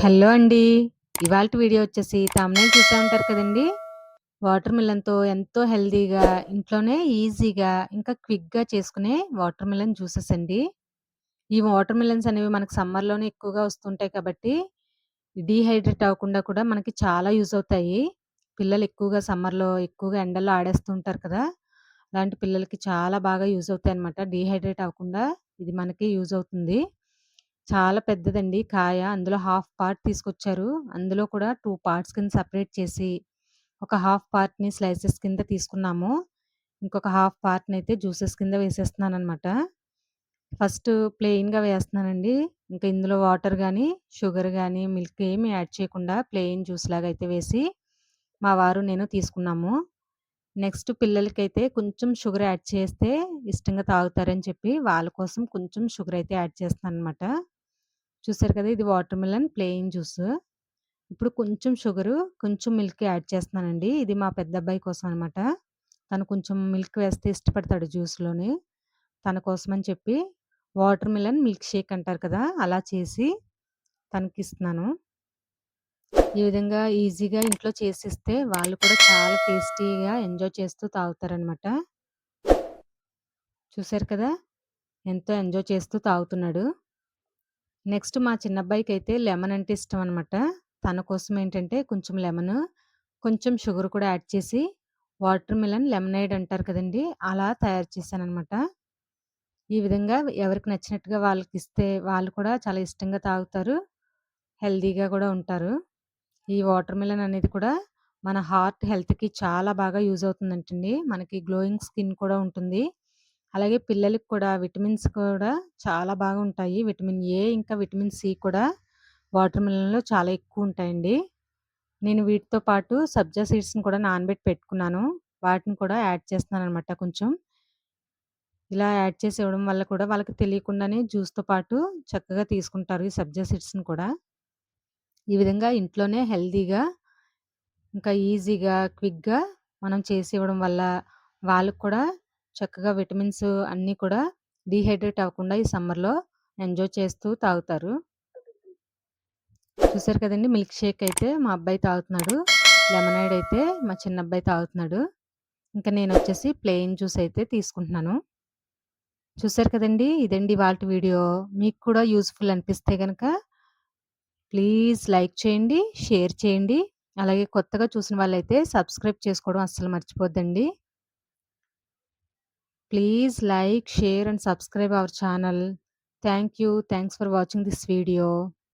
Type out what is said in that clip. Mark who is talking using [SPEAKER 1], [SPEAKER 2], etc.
[SPEAKER 1] Hello అండి. ఇవాల్టి video వచ్చేసి థంబ్‌నెయిల్ చూసే ఉంటారు కదండీ! వాటర్ మిలన్‌తో ఎంతో హెల్తీగా, ఇంట్లోనే ఈజీగా, ఇంకా క్విక్‌గా చేసుకునే వాటర్ మిలన్ జ్యూసెస్ అండి. ఈ వాటర్ మిలన్స్ అనేవి మనకు సమ్మర్‌లోనే ఎక్కువగా వస్తుంటాయి కాబట్టి, డీహైడ్రేట్ అవ్వకుండా కూడా మనకి చాలా యూజ్ అవుతాయి. పిల్లలు ఎక్కువగా సమ్మర్‌లో ఎక్కువగా ఎండల్లో ఆడేస్తూ ఉంటారు కదా! అలాంటి పిల్లలకి చాలా బాగా యూజ్ అవుతాయన్నమాట. డీహైడ్రేట్ అవ్వకుండా ఇది మనకి యూజ్ అవుతుంది. చాలా పెద్దదండి కాయ. అందులో హాఫ్ పార్ట్ తీసుకొచ్చారు. అందులో కూడా 2 పార్ట్స్ కింద సెపరేట్ చేసి, ఒక హాఫ్ పార్ట్‌ని స్లైసెస్ కింద తీసుకున్నాము. ఇంకొక హాఫ్ పార్ట్‌నయితే జ్యూసెస్ కింద వేసేస్తున్నాననమాట. ఫస్ట్ ప్లెయిన్‌గా వేస్తున్నానండి. ఇంకా ఇందులో వాటర్ గానీ, షుగర్ గానీ, మిల్క్ ఏమి యాడ్ చేయకుండా ప్లెయిన్ జ్యూస్ లాగా అయితే వేసి, మా వారు, నేను తీసుకున్నాము. నెక్స్ట్ పిల్లలకైతే కొంచెం షుగర్ యాడ్ చేస్తే ఇష్టంగా తాగుతారని చెప్పి, వాళ్ళ కోసం కొంచెం షుగర్ అయితే యాడ్ చేస్తున్నాననమాట. చూసారు కదా! ఇది వాటర్ మిలన్ ప్లెయిన్ జ్యూస్. ఇప్పుడు కొంచెం షుగరు, కొంచెం మిల్క్ యాడ్ చేస్తున్నానండి. ఇది మా పెద్దబ్బాయి కోసం అనమాట. తను కొంచెం మిల్క్ వేస్తే ఇష్టపడతాడు జ్యూస్‌లోని. తన కోసమని చెప్పి వాటర్ మిలన్ మిల్క్ షేక్ అంటారు కదా! అలా చేసి తనకిస్తున్నాను. ఈ విధంగా ఈజీగా ఇంట్లో చేసిస్తే వాళ్ళు కూడా చాలా టేస్టీగా ఎంజాయ్ చేస్తూ తాగుతారనమాట. చూసారు కదా! ఎంతో ఎంజాయ్ చేస్తూ తాగుతున్నాడు. నెక్స్ట్ మా చిన్నబ్బాయికైతే లెమన్ అంటే ఇష్టం అనమాట. తన కోసం ఏంటంటే కొంచెం లెమను, కొంచెం షుగర్ కూడా యాడ్ చేసి వాటర్ మిలన్ లెమనేడ్ అంటారు కదండీ! అలా తయారు చేశాననమాట. ఈ విధంగా ఎవరికి నచ్చినట్టుగా వాళ్ళకిస్తే వాళ్ళు కూడా చాలా ఇష్టంగా తాగుతారు. హెల్తీగా కూడా ఉంటారు. ఈ వాటర్ మిలన్ అనేది కూడా మన హార్ట్ హెల్త్‌కి చాలా బాగా యూజ్ అవుతుందంటండి. మనకి గ్లోయింగ్ స్కిన్ కూడా ఉంటుంది. అలాగే పిల్లలకి కూడా విటమిన్స్ కూడా చాలా బాగుంటాయి. విటమిన్ ఏ, ఇంకా విటమిన్ సి కూడా వాటర్ మిలన్‌లో చాలా ఎక్కువుంటాయండి. నేను వీటితో పాటు సబ్జా సీడ్స్‌ని కూడా నానబెట్టి పెట్టుకున్నాను. వాటిని కూడా యాడ్ చేస్తున్నాననమాట కొంచెం. ఇలా యాడ్ చేసి ఇవ్వడం వల్ల కూడా వాళ్ళకి తెలియకుండానే జ్యూస్‌తో పాటు చక్కగా తీసుకుంటారు ఈ సబ్జా సీడ్స్‌ని కూడా. ఈ విధంగా ఇంట్లోనే హెల్తీగా, ఇంకా ఈజీగా, క్విక్‌గా మనం చేసి ఇవ్వడం వల్ల వాళ్ళకి కూడా చక్కగా విటమిన్స్ అన్నీ కూడా డీహైడ్రేట్ అవ్వకుండా ఈ సమ్మర్‌లో ఎంజాయ్ చేస్తూ తాగుతారు. చూసారు కదండీ! మిల్క్ షేక్ అయితే మా అబ్బాయి తాగుతున్నాడు. లెమనేడ్ అయితే మా చిన్నబ్బాయి తాగుతున్నాడు. ఇంకా నేనొచ్చేసి ప్లెయిన్ జ్యూస్ అయితే తీసుకుంటున్నాను. చూసారు కదండీ! ఇదండి ఇవాల్టి వీడియో. మీకు కూడా యూజ్‌ఫుల్ అనిపిస్తే గనక ప్లీజ్ లైక్ చేయండి, షేర్ చేయండి. అలాగే కొత్తగా చూసిన వాళ్ళైతే సబ్స్క్రైబ్ చేసుకోవడం అస్సలు మర్చిపోద్దండి. Please like, share and subscribe our channel. Thank you. Thanks for watching this video.